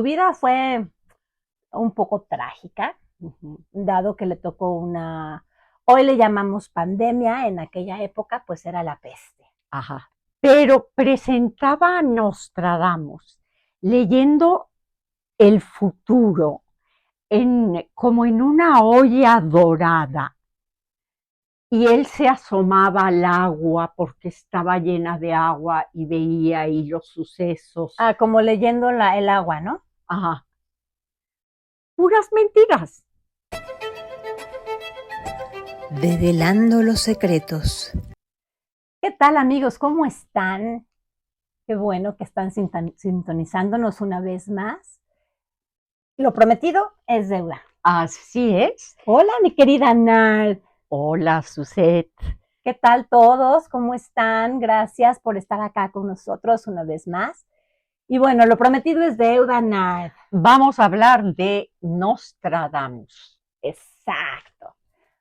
Su vida fue un poco trágica, dado que le tocó hoy le llamamos pandemia, en aquella época pues era la peste. Ajá. Pero presentaba a Nostradamus leyendo el futuro como en una olla dorada. Y él se asomaba al agua porque estaba llena de agua y veía ahí los sucesos. Ah, como leyendo el agua, ¿no? Ajá. Puras mentiras. Develando los secretos. ¿Qué tal, amigos? ¿Cómo están? Qué bueno que están sintonizándonos una vez más. Lo prometido es deuda. Así es. Hola, mi querida Nal. Hola, Suset. ¿Qué tal todos? ¿Cómo están? Gracias por estar acá con nosotros una vez más. Y bueno, lo prometido es deuda, Nal. Vamos a hablar de Nostradamus. Exacto.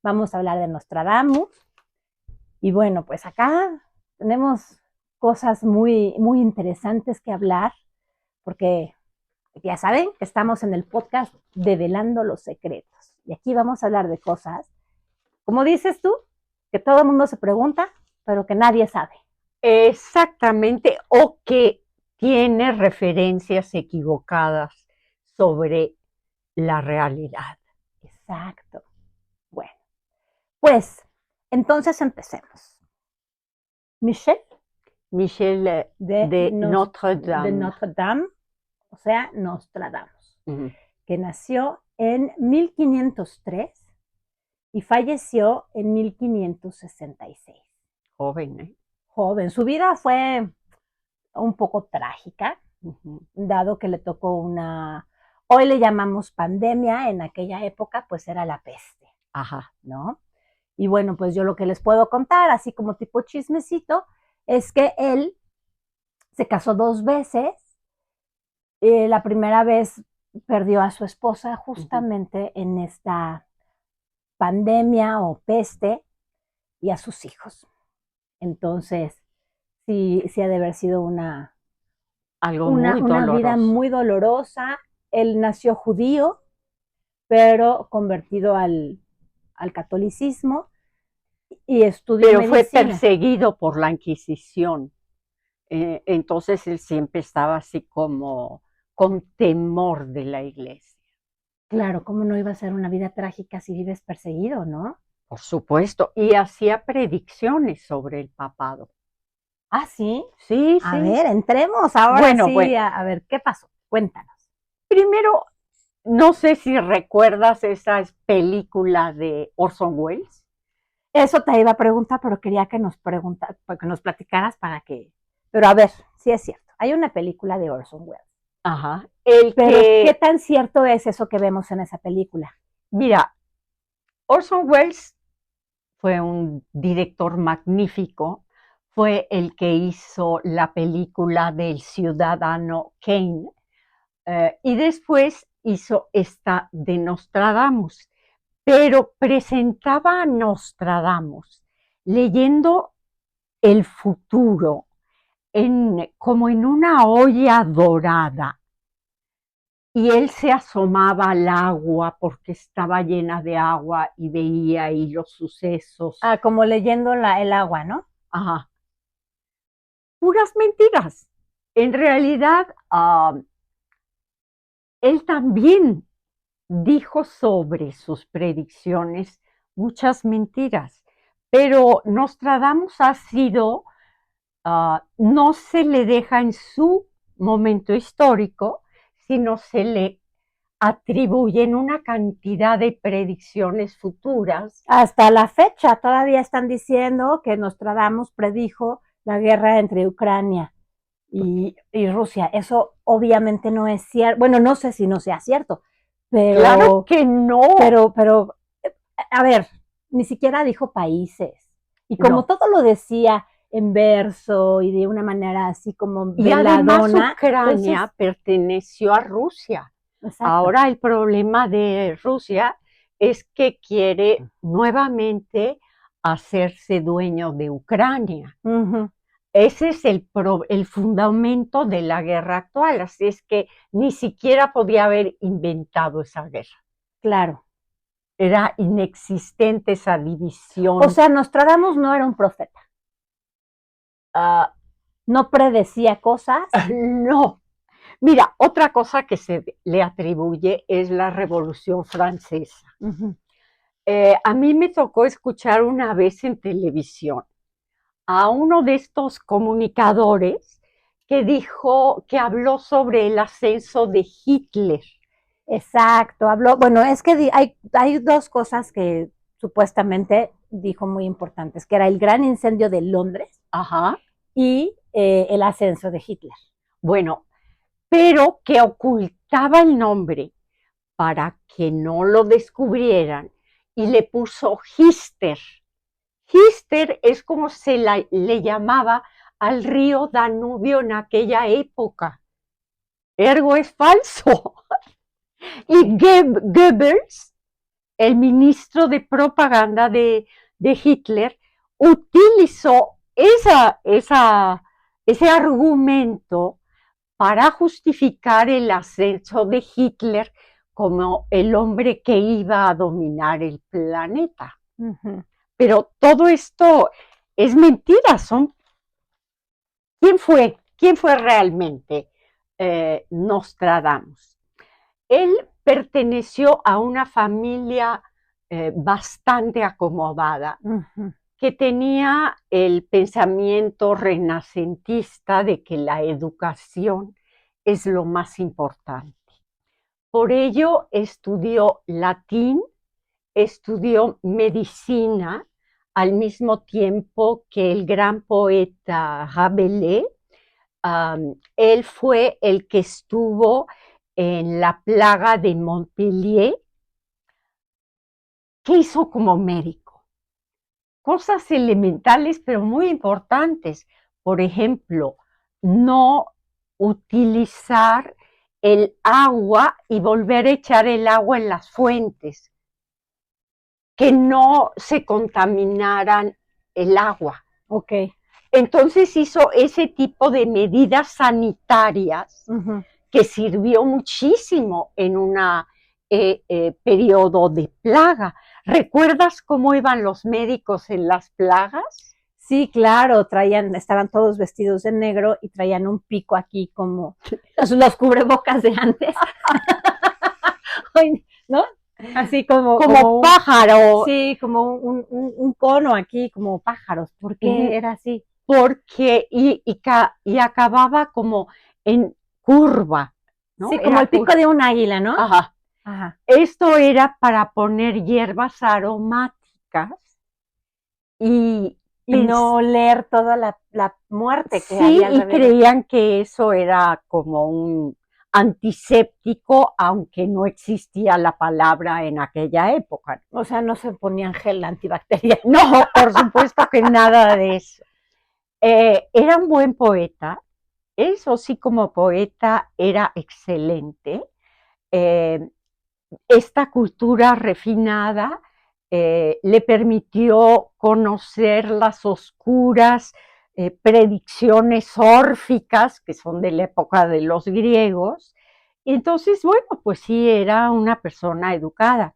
Vamos a hablar de Nostradamus. Y bueno, pues acá tenemos cosas muy, muy interesantes que hablar, porque ya saben que estamos en el podcast Develando los Secretos. Y aquí vamos a hablar de cosas, como dices tú, que todo el mundo se pregunta, pero que nadie sabe. Exactamente, o que tiene referencias equivocadas sobre la realidad. Exacto. Bueno, pues entonces empecemos. Michelle De Notre-Dame. de Notre Dame, o sea, Nostradamus, que nació en 1503 y falleció en 1566. Joven, ¿eh? Joven. Su vida fue un poco trágica, dado que le tocó hoy le llamamos pandemia, en aquella época pues era la peste. Ajá. ¿No? Y bueno, pues yo lo que les puedo contar, así como tipo chismecito, es que él se casó 2 veces. La primera vez perdió a su esposa justamente en esta pandemia o peste y a sus hijos. Entonces, sí ha de haber sido Algo muy una doloroso. vida muy dolorosa. Él nació judío, pero convertido al catolicismo y estudió Pero medicina. fue perseguido por la Inquisición. Entonces él siempre estaba así como con temor de la iglesia. Claro, ¿cómo no iba a ser una vida trágica si vives perseguido, no? Por supuesto, y hacía predicciones sobre el papado. ¿Ah, sí? Sí, A sí. ver, entremos ahora Bueno, sí bueno. a ver, ¿qué pasó? Cuéntanos. Primero, no sé si recuerdas esa película de Orson Welles. Eso te iba a preguntar, pero quería que nos platicaras para que... Pero a ver, sí es cierto. Hay una película de Orson Welles. Ajá. Pero ¿qué tan cierto es eso que vemos en esa película? Mira, Orson Welles fue un director magnífico, fue el que hizo la película del Ciudadano Kane, y después hizo esta de Nostradamus, pero presentaba a Nostradamus leyendo el futuro como en una olla dorada. Y él se asomaba al agua porque estaba llena de agua y veía ahí los sucesos. Ah, como leyendo el agua, ¿no? Ajá. Puras mentiras. En realidad, él también dijo sobre sus predicciones muchas mentiras, pero Nostradamus ha sido, no se le deja en su momento histórico, sino se le atribuyen una cantidad de predicciones futuras. Hasta la fecha todavía están diciendo que Nostradamus predijo la guerra entre Ucrania y Rusia. Eso obviamente no es cierto. Bueno, no sé si no sea cierto, pero... Claro que no. Pero, a ver, ni siquiera dijo países. Y como No. todo lo decía en verso y de una manera así como y veladona. Además Ucrania perteneció a Rusia. Exacto. Ahora el problema de Rusia es que quiere nuevamente hacerse dueño de Ucrania. Ese es el fundamento de la guerra actual, así es que ni siquiera podía haber inventado esa guerra. Claro. Era inexistente esa división. O sea, Nostradamus no era un profeta. No predecía cosas. No. Mira, otra cosa que se le atribuye es la Revolución Francesa. Uh-huh. A mí me tocó escuchar una vez en televisión a uno de estos comunicadores que habló sobre el ascenso de Hitler. Exacto, habló, bueno, es que hay dos cosas que supuestamente dijo muy importantes, que era el gran incendio de Londres. Ajá. Y el ascenso de Hitler. Bueno, pero que ocultaba el nombre para que no lo descubrieran y le puso Hister. Hister es como le llamaba al río Danubio en aquella época. Ergo es falso. Y Goebbels, el ministro de propaganda de Hitler, utilizó ese argumento para justificar el ascenso de Hitler como el hombre que iba a dominar el planeta. Uh-huh. Pero todo esto es mentira. ¿Quién fue realmente Nostradamus? Él perteneció a una familia bastante acomodada, uh-huh, que tenía el pensamiento renacentista de que la educación es lo más importante. Por ello estudió latín, estudió medicina, al mismo tiempo que el gran poeta Rabelais. Él fue el que estuvo en la plaga de Montpellier. ¿Qué hizo como médico? Cosas elementales pero muy importantes. Por ejemplo, no utilizar el agua y volver a echar el agua en las fuentes, que no se contaminaran el agua. Okay. Entonces hizo ese tipo de medidas sanitarias, uh-huh, que sirvió muchísimo en un periodo de plaga. ¿Recuerdas cómo iban los médicos en las plagas? Sí, claro, estaban todos vestidos de negro y traían un pico aquí como los cubrebocas de antes. ¿No? Así como pájaro. Sí, como un cono aquí, como pájaros. ¿Por qué era así? Porque y acababa como en curva, ¿no? Sí, como el pico de un águila, ¿no? Ajá. Ajá. Esto era para poner hierbas aromáticas y no oler toda la muerte que había. Sí, y alrededor. creían que eso era como un antiséptico, aunque no existía la palabra en aquella época. O sea, no se ponían gel antibacterial. No, por supuesto que nada de eso. Era un buen poeta. Eso sí, como poeta era excelente. Esta cultura refinada le permitió conocer las oscuras predicciones órficas, que son de la época de los griegos. Y entonces, bueno, pues sí, era una persona educada.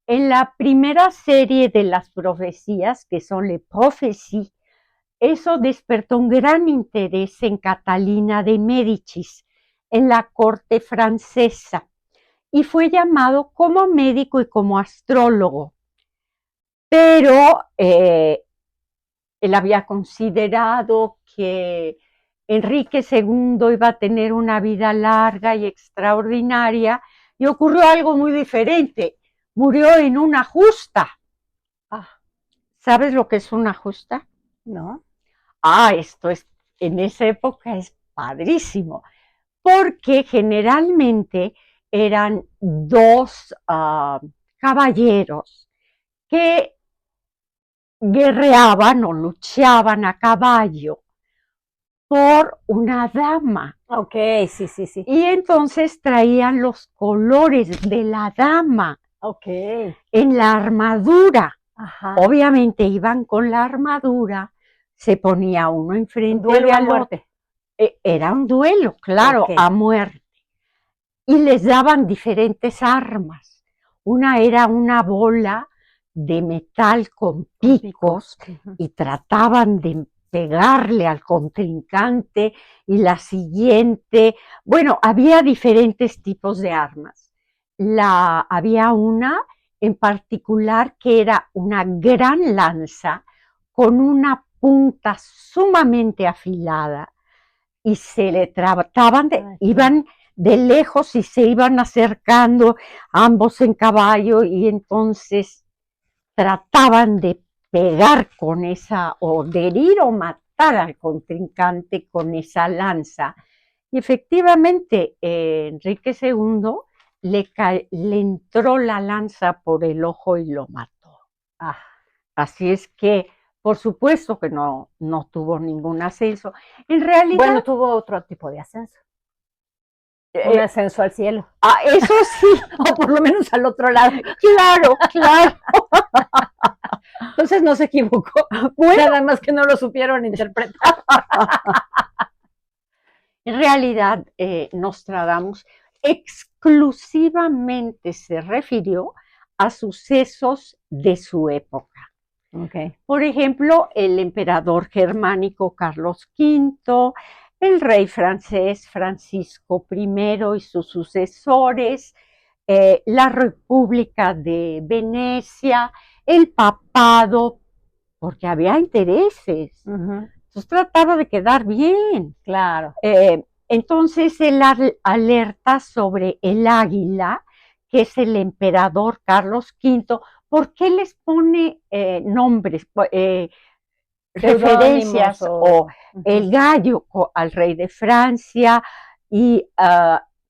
En la primera serie de las profecías, que son Les Prophéties, eso despertó un gran interés en Catalina de Médicis, en la corte francesa, y fue llamado como médico y como astrólogo. Pero él había considerado que Enrique II iba a tener una vida larga y extraordinaria, y ocurrió algo muy diferente. Murió en una justa. ¿Sabes lo que es una justa? No. Esto es, en esa época es padrísimo, porque generalmente eran dos caballeros que guerreaban o luchaban a caballo por una dama. Ok, sí. Y entonces traían los colores de la dama. Okay. En la armadura. Ajá. Obviamente iban con la armadura se ponía uno enfrente Duelo de a al otro. muerte. Era un duelo, claro, Ok. a muerte. Y les daban diferentes armas. Una era una bola de metal con picos Ujú. y trataban de pegarle al contrincante, y la siguiente, bueno, había diferentes tipos de armas. Había una en particular que era una gran lanza con una punta sumamente afilada, y se le trataban de, iban de lejos y se iban acercando ambos en caballo, y entonces trataban de pegar con esa, o de herir o matar al contrincante con esa lanza. Y efectivamente, Enrique II le entró la lanza por el ojo y lo mató. Así es que, por supuesto que no tuvo ningún ascenso. En realidad, bueno, tuvo otro tipo de ascenso. Un ascenso al cielo. Eso sí. O por lo menos al otro lado. Claro, claro. Entonces no se equivocó. Bueno. Nada más que no lo supieron interpretar. En realidad, Nostradamus exclusivamente se refirió a sucesos de su época. Okay. Por ejemplo, el emperador germánico Carlos V, el rey francés Francisco I y sus sucesores, la República de Venecia, el papado, porque había intereses. Entonces trataba de quedar bien. Claro. Entonces él alerta sobre el águila, que es el emperador Carlos V. ¿Por qué les pone nombres, referencias, o el gallo al rey de Francia y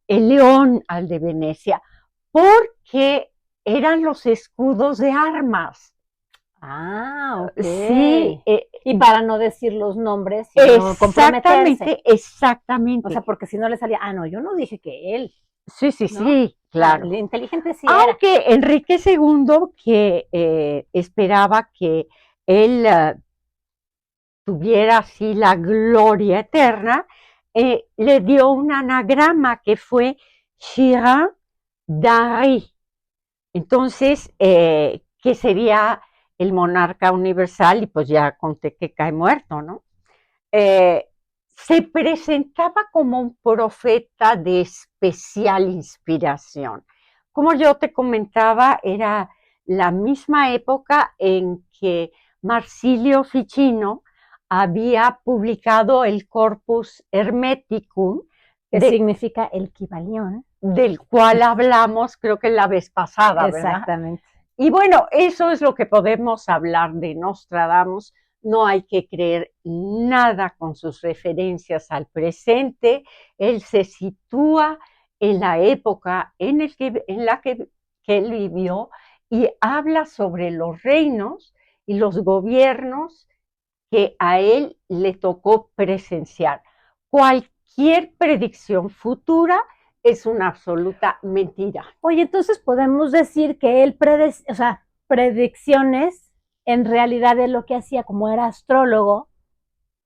el león al de Venecia? Porque eran los escudos de armas. Ok. Sí. Y para no decir los nombres, sino comprometerse. Exactamente. O sea, porque si no le salía, no, yo no dije que él. Sí, ¿no? sí, claro. El inteligente sí Aunque era. Enrique II, que esperaba que él tuviera así la gloria eterna, le dio un anagrama que fue Chirin d'Henri. Entonces, que sería el monarca universal, y pues ya conté que cae muerto, ¿no? Se presentaba como un profeta de especial inspiración. Como yo te comentaba, era la misma época en que Marsilio Ficino había publicado el Corpus Hermeticum, que significa el Kybalión, del cual hablamos creo que la vez pasada, ¿verdad? Exactamente. Y bueno, eso es lo que podemos hablar de Nostradamus. No hay que creer nada con sus referencias al presente. Él se sitúa en la época en la que él vivió, y habla sobre los reinos y los gobiernos que a él le tocó presenciar. Cualquier predicción futura es una absoluta mentira. Oye, entonces podemos decir que él predicciones, en realidad él lo que hacía, como era astrólogo,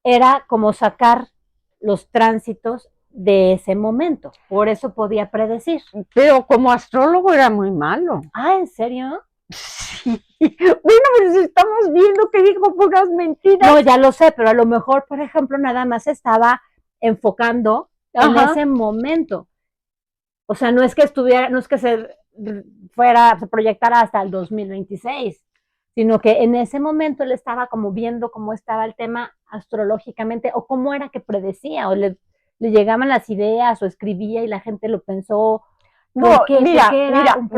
era como sacar los tránsitos de ese momento. Por eso podía predecir. Pero como astrólogo era muy malo. ¿En serio? Sí. Bueno, pues estamos viendo que dijo puras mentiras. No, ya lo sé, pero a lo mejor, por ejemplo, nada más estaba enfocando en ese momento. O sea, no es que se proyectara hasta el 2026, sino que en ese momento él estaba como viendo cómo estaba el tema astrológicamente, o cómo era que predecía, o le llegaban las ideas, o escribía y la gente lo pensó. No, mira,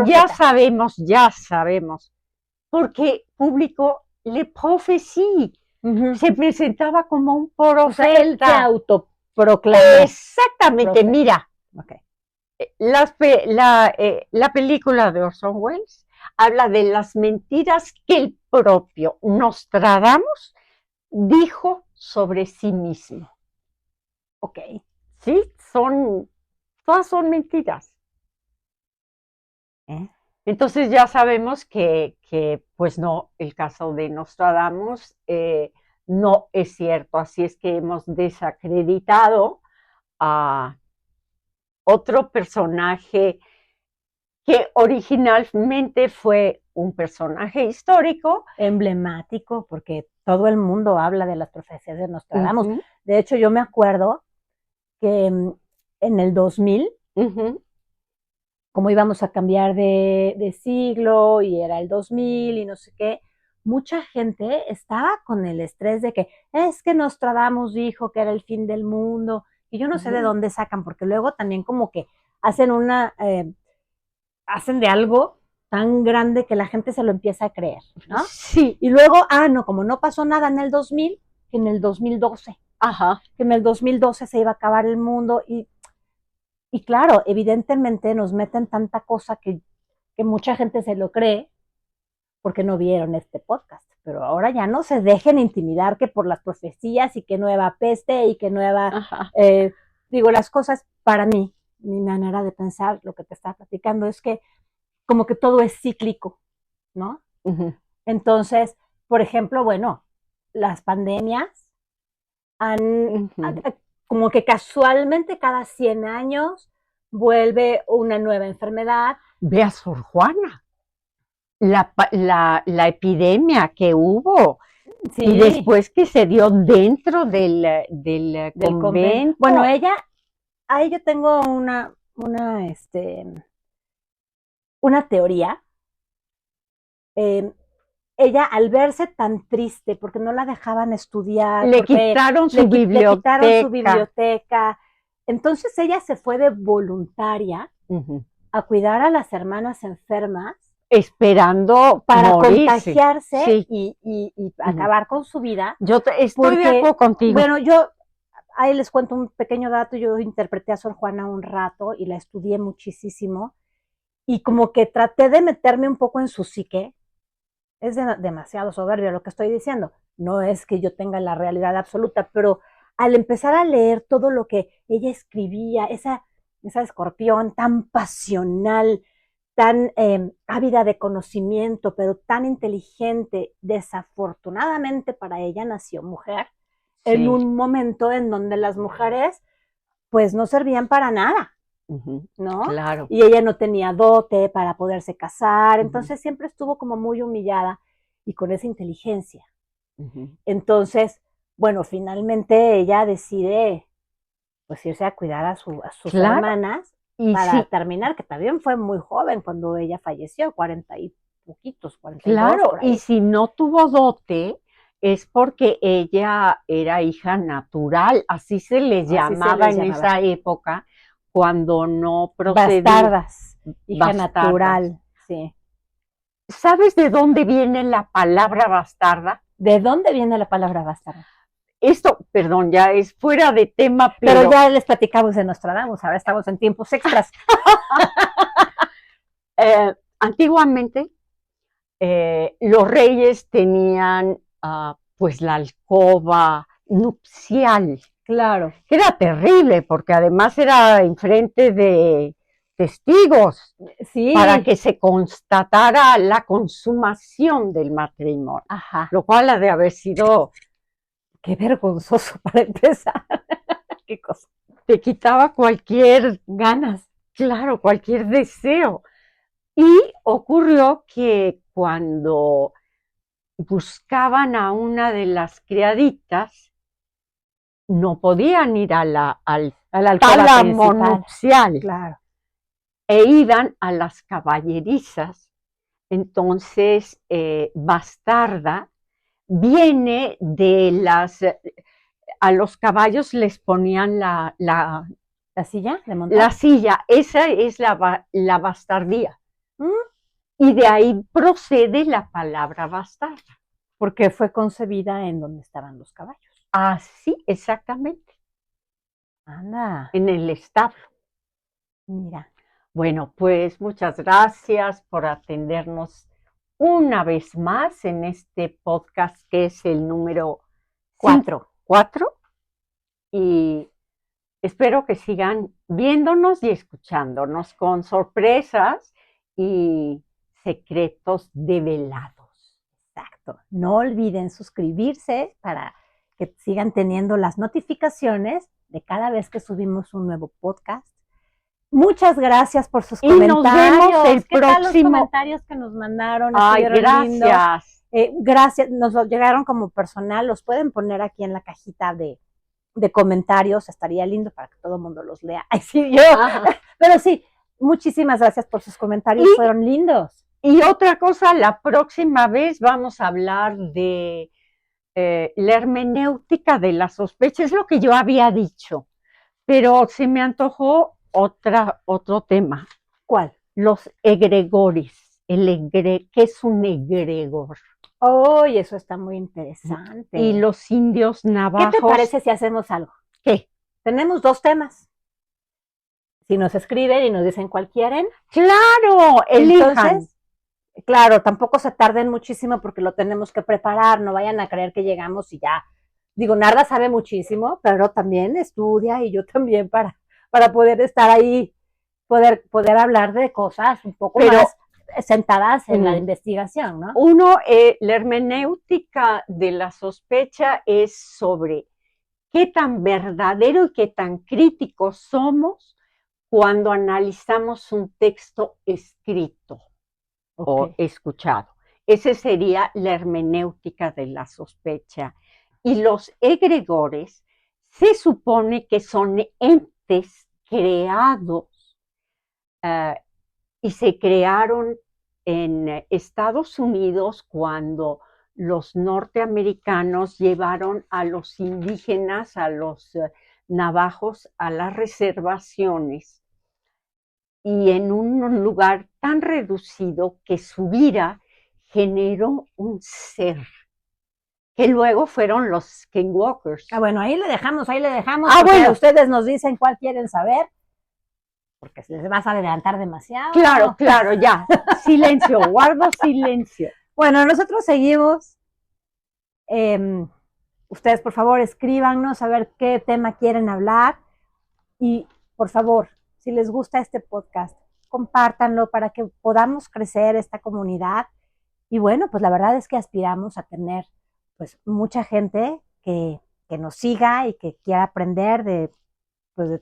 ya sabemos, porque publicó Le Prophétie. Se presentaba como un profeta. O sea, él se autoproclamó. Exactamente, mira. Okay. La película de Orson Welles habla de las mentiras que el propio Nostradamus dijo sobre sí mismo. Ok. Sí, todas son mentiras. Entonces ya sabemos que pues no, el caso de Nostradamus no es cierto. Así es que hemos desacreditado a otro personaje que originalmente fue un personaje histórico. Emblemático, porque todo el mundo habla de las profecías de Nostradamus. Uh-huh. De hecho, yo me acuerdo que en el 2000, Uh-huh. como íbamos a cambiar de siglo y era el 2000 y no sé qué, mucha gente estaba con el estrés de que es que Nostradamus dijo que era el fin del mundo, y yo no sé de dónde sacan, porque luego también como que hacen hacen de algo tan grande que la gente se lo empieza a creer, ¿no? Sí. Y luego, no, como no pasó nada en el 2000, que en el 2012, Ajá. que en el 2012 se iba a acabar el mundo, y claro, evidentemente nos meten tanta cosa que mucha gente se lo cree porque no vieron este podcast. Pero ahora ya no se dejen intimidar que por las profecías y que nueva peste y que nueva... digo, las cosas para mí, mi manera de pensar, lo que te estaba platicando, es que como que todo es cíclico, ¿no? Uh-huh. Entonces, por ejemplo, bueno, las pandemias han... Uh-huh. como que casualmente cada 100 años vuelve una nueva enfermedad. Ve a Sor Juana, la epidemia que hubo, Sí, y después que se dio dentro del convento. Bueno, ahí yo tengo una teoría. Ella, al verse tan triste porque no la dejaban estudiar, le quitaron su biblioteca, entonces ella se fue de voluntaria uh-huh. a cuidar a las hermanas enfermas, esperando para morirse. Contagiarse, sí. y acabar con su vida. Yo estoy de acuerdo contigo. Bueno, yo ahí les cuento un pequeño dato. Yo interpreté a Sor Juana un rato y la estudié muchísimo, y como que traté de meterme un poco en su psique. Es demasiado soberbio lo que estoy diciendo. No es que yo tenga la realidad absoluta, pero al empezar a leer todo lo que ella escribía, esa escorpión tan pasional, tan ávida de conocimiento, pero tan inteligente, desafortunadamente para ella nació mujer, en un momento en donde las mujeres pues no servían para nada, ¿no? Claro. Y ella no tenía dote para poderse casar, entonces siempre estuvo como muy humillada y con esa inteligencia. Entonces, bueno, finalmente ella decide pues irse a cuidar a sus hermanas, para terminar, que también fue muy joven cuando ella falleció, 40 y poquitos, 42. Claro, y si no tuvo dote, es porque ella era hija natural, así se les llamaba en esa época, cuando no procedía. Bastardas, hija natural, sí. ¿Sabes de dónde viene la palabra bastarda? ¿De dónde viene la palabra bastarda? Esto, perdón, ya es fuera de tema, pero ya les platicamos de Nostradamus, ahora estamos en tiempos extras. Antiguamente, los reyes tenían pues la alcoba nupcial. Claro. Que era terrible, porque además era enfrente de testigos, sí, para que se constatara la consumación del matrimonio. Ajá. Lo cual ha de haber sido... Qué vergonzoso para empezar. Qué cosa. Te quitaba cualquier ganas. Claro, cualquier deseo. Y ocurrió que cuando buscaban a una de las criaditas, no podían ir a la tálamo nupcial. Claro. E iban a las caballerizas. Entonces, bastarda viene de a los caballos les ponían la silla de montar. La silla, esa es la bastardía. Y de ahí procede la palabra bastarda. Porque fue concebida en donde estaban los caballos. Así, exactamente. Anda. En el establo. Mira. Bueno, pues muchas gracias por atendernos una vez más en este podcast que es el número 4. Y espero que sigan viéndonos y escuchándonos con sorpresas y secretos develados. Exacto. Exacto. No olviden suscribirse para que sigan teniendo las notificaciones de cada vez que subimos un nuevo podcast. Muchas gracias por sus comentarios. Nos vemos el ¿Qué tal los próximo? comentarios que nos mandaron? Ay, Estuvieron lindos. gracias. Gracias, nos llegaron como personal, los pueden poner aquí en la cajita de comentarios, estaría lindo para que todo el mundo los lea. Ay, sí, yo. Pero sí, muchísimas gracias por sus comentarios, fueron lindos. Y otra cosa, la próxima vez vamos a hablar de la hermenéutica de la sospecha, es lo que yo había dicho, pero se me antojó otro tema. ¿Cuál? Los egregores, ¿qué es un egregor? Oh, y eso está muy interesante. Y los indios navajos. ¿Qué te parece si hacemos algo? ¿Qué? Tenemos 2 temas. Si nos escriben y nos dicen cuál quieren. ¡Claro! Elijan. Entonces, claro, tampoco se tarden muchísimo porque lo tenemos que preparar, no vayan a creer que llegamos y ya. Digo, Narda sabe muchísimo, pero también estudia y yo también para poder estar ahí, poder hablar de cosas un poco más sentadas en la investigación, ¿no? La hermenéutica de la sospecha es sobre qué tan verdadero y qué tan críticos somos cuando analizamos un texto escrito o escuchado. Esa sería la hermenéutica de la sospecha. Y los egregores se supone que son entes creados y se crearon en Estados Unidos cuando los norteamericanos llevaron a los indígenas, a los navajos, a las reservaciones y en un lugar tan reducido que su vida generó un ser, que luego fueron los skinwalkers. Bueno, ahí le dejamos. Bueno, ustedes nos dicen cuál quieren saber, porque se les vas a adelantar demasiado. Claro, ya. Silencio, guardo silencio. Bueno, nosotros seguimos. Ustedes, por favor, escríbanos a ver qué tema quieren hablar. Y, por favor, si les gusta este podcast, compártanlo para que podamos crecer esta comunidad. Y bueno, pues la verdad es que aspiramos a tener pues mucha gente que nos siga y que quiera aprender de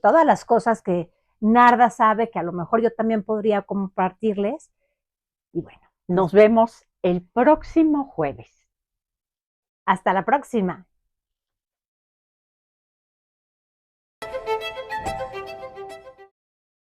todas las cosas que Narda sabe, que a lo mejor yo también podría compartirles. Y bueno, nos vemos el próximo jueves. Hasta la próxima.